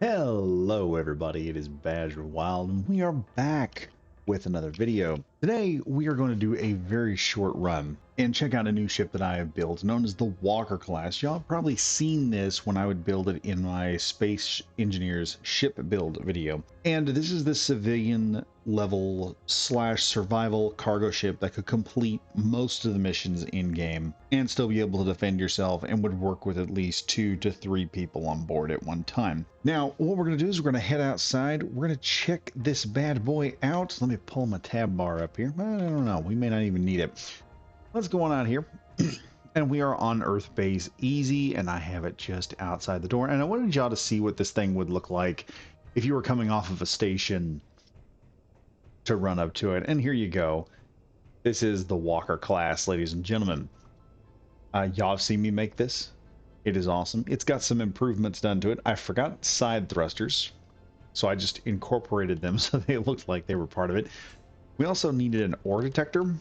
Hello everybody, it is Badger Wild and we are back with another video. Today we are going to do a very short run and check out a new ship that I have built known as the Walker class. Y'all have probably seen this when I would build it in my Space Engineers ship build video. And this is the civilian level slash survival cargo ship that could complete most of the missions in game and still be able to defend yourself and would work with at least 2 to 3 people on board at one time. Now, what we're going to do is we're going to head outside. We're going to check this bad boy out. Let me pull my tab bar up here. I don't know. We may not even need it. Let's go on out here. And we are on Earth Base Easy, and I have it just outside the door. And I wanted y'all to see what this thing would look like if you were coming off of a station to run up to it. And here you go. This is the Walker class, ladies and gentlemen. Y'all have seen me make this. It is awesome. It's got some improvements done to it. I forgot side thrusters, so I just incorporated them so they looked like they were part of it. We also needed an ore detector,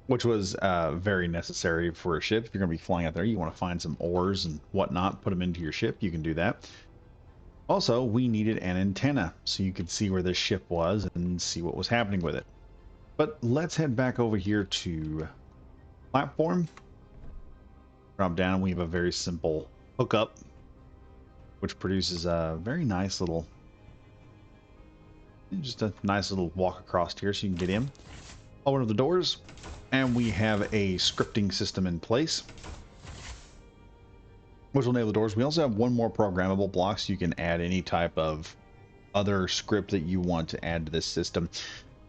which was very necessary for a ship. If you're going to be flying out there, you want to find some ores and whatnot, put them into your ship. You can do that. Also, we needed an antenna so you could see where this ship was and see what was happening with it. But let's head back over here to platform. Drop down and we have a very simple hookup, which produces a very nice little, just a nice little walk across here so you can get in. Open up the doors, and we have a scripting system in place, which will enable the doors. We also have one more programmable block, so you can add any type of other script that you want to add to this system.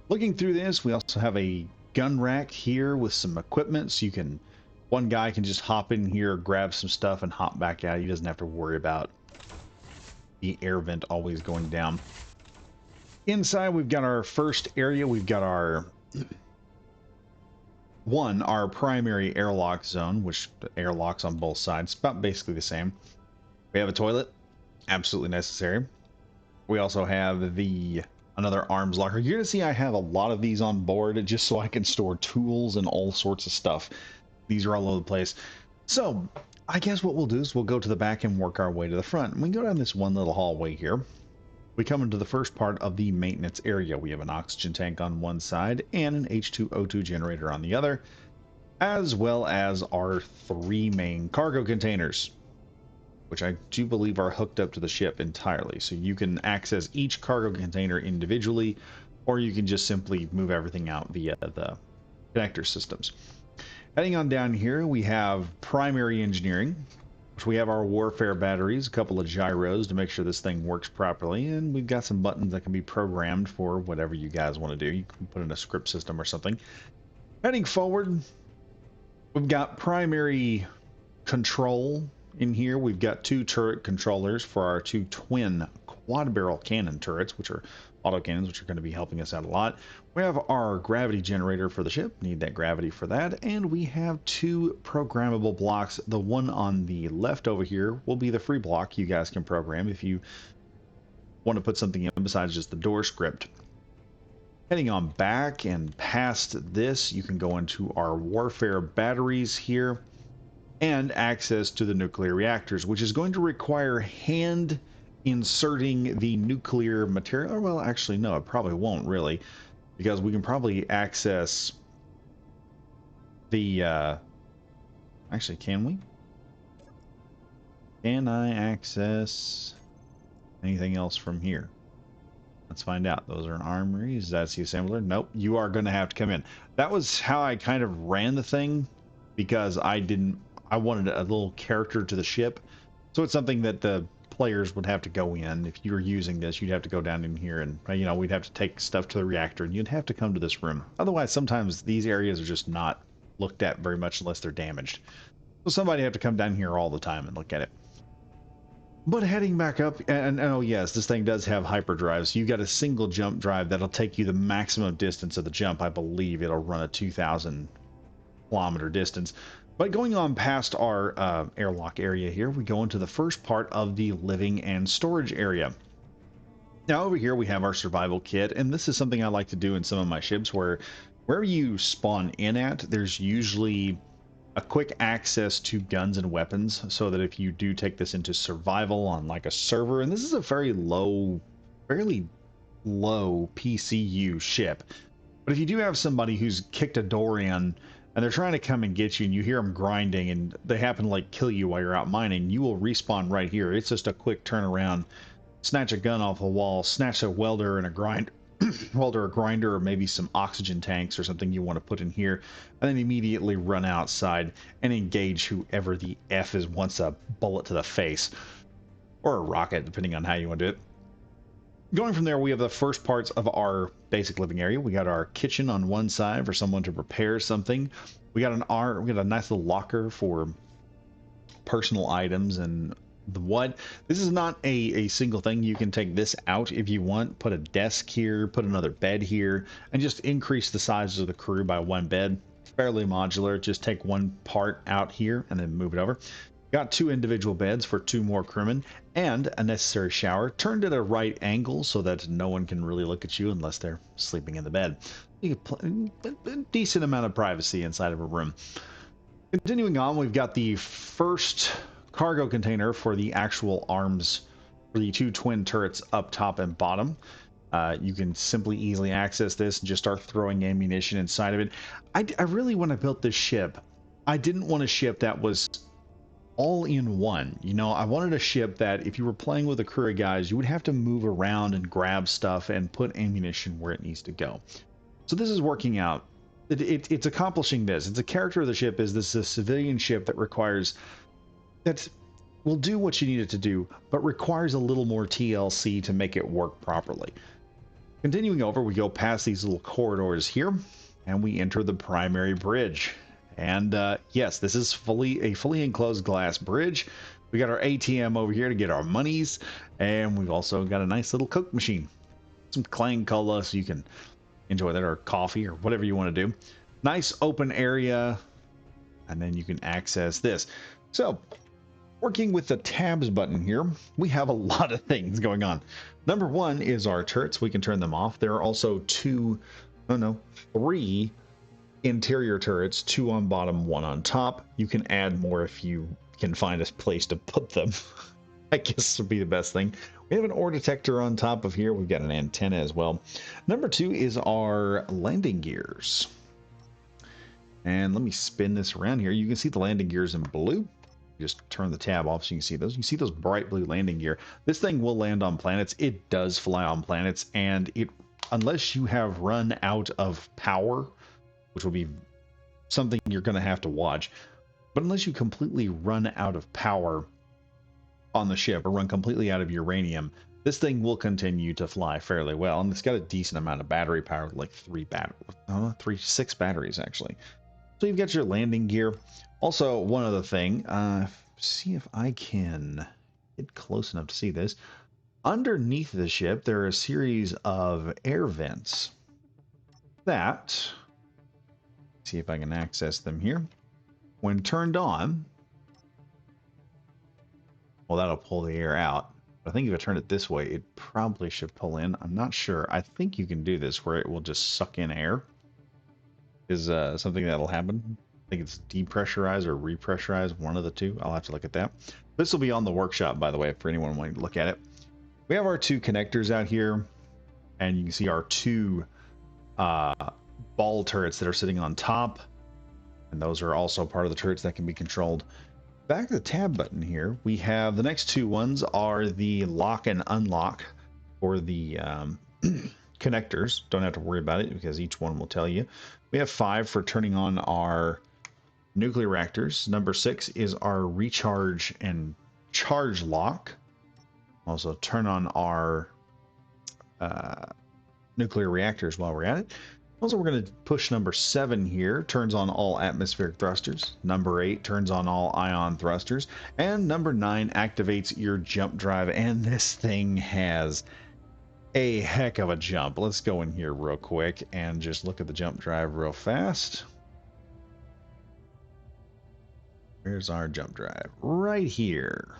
Looking through this, we also have a gun rack here with some equipment, so you can, one guy can just hop in here, grab some stuff, and hop back out. He doesn't have to worry about the air vent always going down. Inside, we've got our first area. We've got our our primary airlock zone, which the airlocks on both sides, about basically the same. We have a toilet, absolutely necessary. We also have another arms locker. You're gonna see I have a lot of these on board just so I can store tools and all sorts of stuff. These are all over the place. So I guess what we'll do is we'll go to the back and work our way to the front. And we go down this one little hallway here. We come into the first part of the maintenance area. We have an oxygen tank on one side and an H2O2 generator on the other, as well as our 3 main cargo containers, which I do believe are hooked up to the ship entirely. So you can access each cargo container individually, or you can just simply move everything out via the connector systems. Heading on down here, we have primary engineering, which we have our warfare batteries, a couple of gyros to make sure this thing works properly, and we've got some buttons that can be programmed for whatever you guys want to do. You can put in a script system or something. Heading forward, we've got primary control in here. We've got 2 turret controllers for our 2 twin quad barrel cannon turrets, which are autocannons, which are going to be helping us out a lot. We have our gravity generator for the ship, need that gravity for that, and we have 2 programmable blocks. The one on the left over here will be the free block you guys can program if you want to put something in besides just the door script. Heading on back and past this, you can go into our warfare batteries here and access to the nuclear reactors, which is going to require hand inserting the nuclear material. Or, well, actually, no, it probably won't really, because we can probably access the, actually, can we? Can I access anything else from here? Let's find out. Those are armories. That's the assembler. Nope. You are going to have to come in. That was how I kind of ran the thing, because I wanted a little character to the ship. So it's something that the players would have to go in. If you were using this, you'd have to go down in here and, you know, we'd have to take stuff to the reactor and you'd have to come to this room. Otherwise, sometimes these areas are just not looked at very much unless they're damaged. So somebody have to come down here all the time and look at it. But heading back up, and oh yes, this thing does have hyperdrive, so you got a single jump drive that'll take you the maximum distance of the jump. I believe it'll run a 2,000 kilometer distance. But going on past our airlock area here, we go into the first part of the living and storage area. Now over here we have our survival kit, and this is something I like to do in some of my ships where wherever you spawn in at, there's usually a quick access to guns and weapons, so that if you do take this into survival on like a server, and this is a fairly low PCU ship, but if you do have somebody who's kicked a door in and they're trying to come and get you, and you hear them grinding and they happen to like kill you while you're out mining, you will respawn right here. It's just a quick turnaround, snatch a gun off a wall, snatch a welder and a grinder, a grinder, or maybe some oxygen tanks or something you want to put in here, and then immediately run outside and engage whoever the F is wants a bullet to the face, or a rocket, depending on how you want to do it. Going from there, we have the first parts of our basic living area. We got our kitchen on one side for someone to prepare something. We got a nice little locker for personal items and the what. This is not a single thing. You can take this out if you want, put a desk here, put another bed here, and just increase the size of the crew by one bed. Fairly modular. Just take one part out here and then move it over. Got 2 individual beds for 2 more crewmen, and a necessary shower turned at a right angle so that no one can really look at you unless they're sleeping in the bed. You can a decent amount of privacy inside of a room. Continuing on, we've got the first cargo container for the actual arms for the 2 twin turrets up top and bottom. You can simply easily access this and just start throwing ammunition inside of it. I really, when I built this ship, I didn't want a ship that was all in one. You know, I wanted a ship that if you were playing with a crew of guys, you would have to move around and grab stuff and put ammunition where it needs to go. So this is working out. It's accomplishing this. It's a character of the ship is this a civilian ship that will do what you need it to do, but requires a little more TLC to make it work properly. Continuing over, we go past these little corridors here, and we enter the primary bridge. And yes, this is a fully enclosed glass bridge. We got our ATM over here to get our monies, and we've also got a nice little Coke machine, some Clang Cola, so you can enjoy that, or coffee, or whatever you want to do. Nice open area, and then you can access this. So, working with the tabs button here, we have a lot of things going on. Number 1 is our turrets. We can turn them off. There are also 3 interior turrets, 2 on bottom, 1 on top. You can add more if you can find a place to put them. I guess would be the best thing. We have an ore detector on top of here. We've got an antenna as well. Number 2 is our landing gears. And let me spin this around here. You can see the landing gears in blue. Just turn the tab off so you can see those. You can see those bright blue landing gear. This thing will land on planets. It does fly on planets, and unless you have run out of power, which will be something you're going to have to watch. But unless you completely run out of power on the ship, or run completely out of uranium, this thing will continue to fly fairly well. And it's got a decent amount of battery power, like 6 batteries actually. So you've got your landing gear. Also, one other thing, see if I can get close enough to see this. Underneath the ship, there are a series of air vents that, see if I can access them here. When turned on, well, that'll pull the air out. I think if I turn it this way, it probably should pull in. I'm not sure. I think you can do this where it will just suck in air. Is something that'll happen. I think it's depressurize or repressurize, one of the two. I'll have to look at that. This will be on the workshop, by the way, for anyone wanting to look at it. We have our 2 connectors out here, and you can see our 2 ball turrets that are sitting on top, and those are also part of the turrets that can be controlled. Back to the tab button here, we have the next 2 ones are the lock and unlock for the connectors. Don't have to worry about it because each one will tell you. We have 5 for turning on our nuclear reactors. Number 6 is our recharge and charge lock. Also turn on our nuclear reactors while we're at it. Also, we're going to push number 7 here, turns on all atmospheric thrusters. Number 8 turns on all ion thrusters. And number 9 activates your jump drive. And this thing has a heck of a jump. Let's go in here real quick and just look at the jump drive real fast. Where's our jump drive? Right here.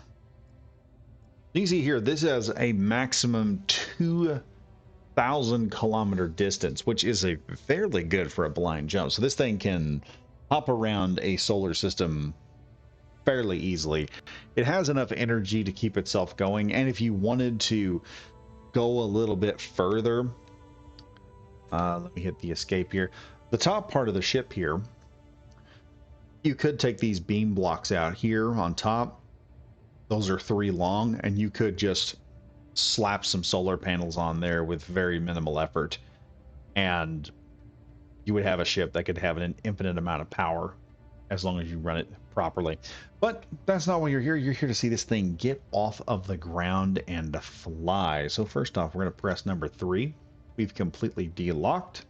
You can see here, this has a maximum 2,000 kilometer distance, which is a fairly good for a blind jump. So this thing can hop around a solar system fairly easily. It has enough energy to keep itself going, and if you wanted to go a little bit further, let me hit the escape here. The top part of the ship here, you could take these beam blocks out here on top. Those are 3 long, and you could just slap some solar panels on there with very minimal effort, and you would have a ship that could have an infinite amount of power as long as you run it properly. But that's not why you're here. You're here to see this thing get off of the ground and fly. So first off, we're going to press number 3. We've completely de-locked.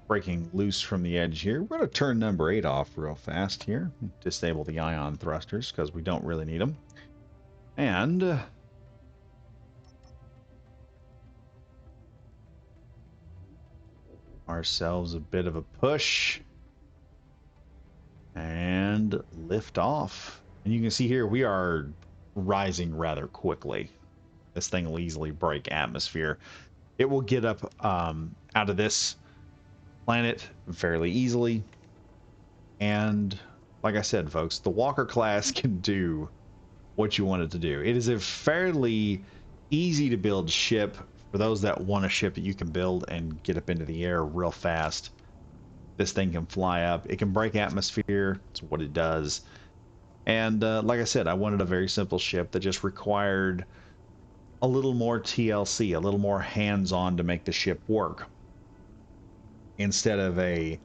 Breaking loose from the edge here. We're going to turn number 8 off real fast here. Disable the ion thrusters because we don't really need them. And ourselves a bit of a push. And lift off. And you can see here we are rising rather quickly. This thing will easily break atmosphere. It will get up out of this planet fairly easily. And like I said, folks, the Walker class can do what you want it to do. It is a fairly easy to build ship for those that want a ship that you can build and get up into the air real fast. This thing can fly up. It can break atmosphere. It's what it does. And like I said, I wanted a very simple ship that just required a little more TLC, a little more hands-on to make the ship work. Instead of a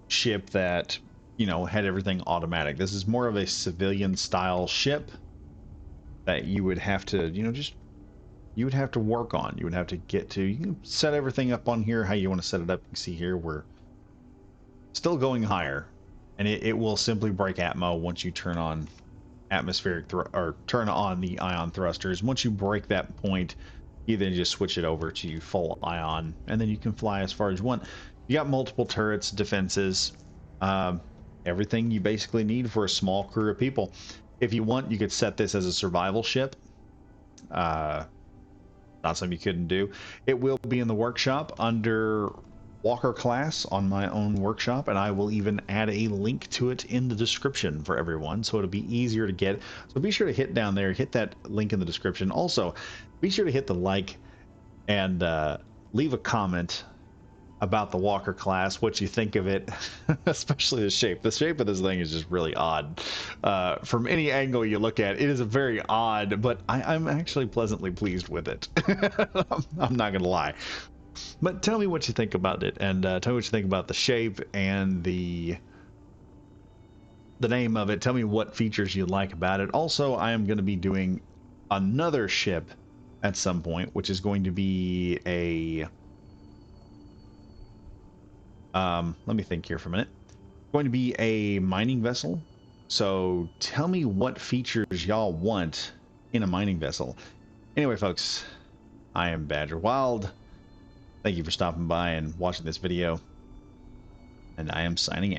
ship that, you know, had everything automatic. This is more of a civilian style ship that you would have to, you know, you would have to work on. You would have to get to, you can set everything up on here how you want to set it up. You can see here we're still going higher, and it will simply break atmo once you turn on atmospheric or turn on the ion thrusters. Once you break that point, you then just switch it over to full ion, and then you can fly as far as you want. You got multiple turrets, defenses, everything you basically need for a small crew of people. If you want, you could set this as a survival ship. Not something you couldn't do. It will be in the workshop under Walker class on my own workshop, and I will even add a link to it in the description for everyone, so it'll be easier to get. So be sure to hit down there, hit that link in the description. Also, be sure to hit the like and leave a comment about the Walker class, what you think of it, especially the shape. The shape of this thing is just really odd. From any angle you look at, it is a very odd, but I'm actually pleasantly pleased with it. I'm not gonna lie. But tell me what you think about it, and tell me what you think about the shape and the name of it. Tell me what features you like about it. Also, I am going to be doing another ship at some point, which is going to be a let me think here for a minute. Going to be a mining vessel. So tell me what features y'all want in a mining vessel. Anyway, folks, I am Badger Wild. Thank you for stopping by and watching this video, and I am signing out.